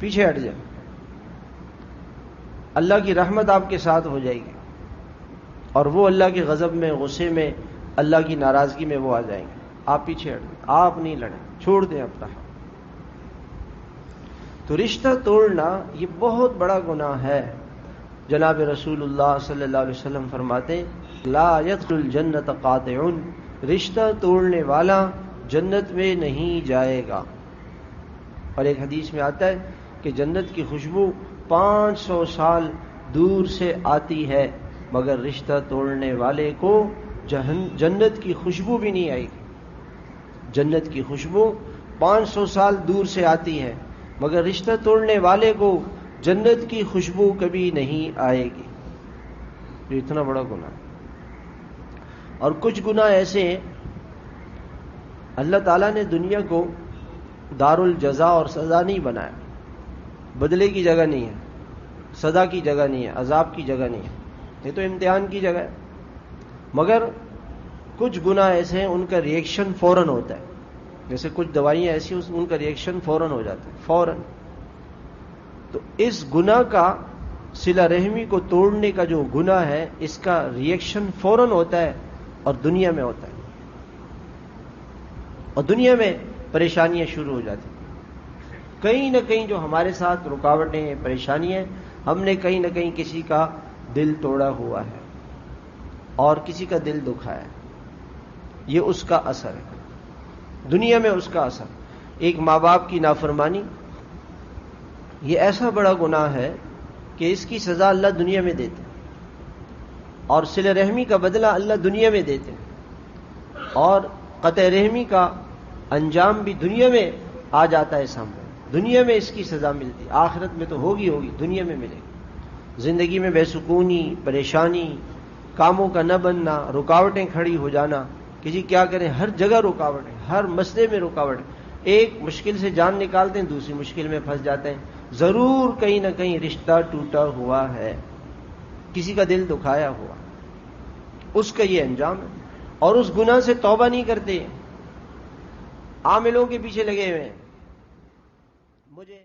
پیچھے ہٹ جائیں. اللہ کی رحمت آپ کے ساتھ ہو جائے گی اور وہ اللہ کے غضب میں، غصے میں، اللہ کی ناراضگی میں وہ آ جائیں گے. آپ پیچھے ہٹ جائیں، آپ نہیں لڑیں، چھوڑ دیں اپنا. تو رشتہ توڑنا یہ بہت بڑا گناہ ہے. جناب رسول اللہ صلی اللہ علیہ وسلم فرماتے لا يدخل الجنت قاطع، رشتہ توڑنے والا جنت میں نہیں جائے گا. اور ایک حدیث میں آتا ہے کہ جنت کی خوشبو 500 سال دور سے آتی ہے مگر رشتہ توڑنے والے کو جنت کی خوشبو بھی نہیں آئے گی. جنت کی خوشبو 500 سال دور سے آتی ہے مگر رشتہ توڑنے والے کو جنت کی خوشبو کبھی نہیں آئے گی. یہ اتنا بڑا گناہ. اور کچھ گناہ ایسے ہیں اللہ تعالیٰ نے دنیا کو دار الجزا اور سزا نہیں بنایا، بدلے کی جگہ نہیں ہے، سزا کی جگہ نہیں ہے، عذاب کی جگہ نہیں ہے. یہ تو امتحان کی جگہ ہے. مگر کچھ گناہ ایسے ہیں ان کا ریئیکشن فوراً ہوتا ہے. جیسے کچھ دوائیاں ایسی ان کا ریئیکشن فوراً ہو جاتا ہے، فوراً. تو اس گناہ کا صلہ رحمی کو توڑنے کا جو گناہ ہے اس کا ریئیکشن فوراً ہوتا ہے اور دنیا میں ہوتا ہے، اور دنیا میں پریشانیاں شروع ہو جاتی ہیں. کہیں نہ کہیں جو ہمارے ساتھ رکاوٹیں، پریشانیاں، ہم نے کہیں نہ کہیں کسی کا دل توڑا ہوا ہے اور کسی کا دل دکھایا ہے. یہ اس کا اثر ہے، دنیا میں اس کا اثر. ایک ماں باپ کی نافرمانی یہ ایسا بڑا گناہ ہے کہ اس کی سزا اللہ دنیا میں دیتے ہیں، اور صلہ رحمی کا بدلہ اللہ دنیا میں دیتے ہیں، اور قطع رحمی کا انجام بھی دنیا میں آ جاتا ہے سامنے. دنیا میں اس کی سزا ملتی، آخرت میں تو ہوگی، دنیا میں ملے گی. زندگی میں بے سکونی، پریشانی، کاموں کا نہ بننا، رکاوٹیں کھڑی ہو جانا. کسی کیا کریں، ہر جگہ رکاوٹ ہے، ہر مسئلے میں رکاوٹ ہے. ایک مشکل سے جان نکالتے ہیں دوسری مشکل میں پھنس جاتے ہیں. ضرور کہیں نہ کہیں رشتہ ٹوٹا ہوا ہے، کسی کا دل دکھایا ہوا، اس کا یہ انجام ہے. اور اس گناہ سے توبہ نہیں کرتے، عاملوں کے پیچھے لگے ہوئے ہیں. مجھے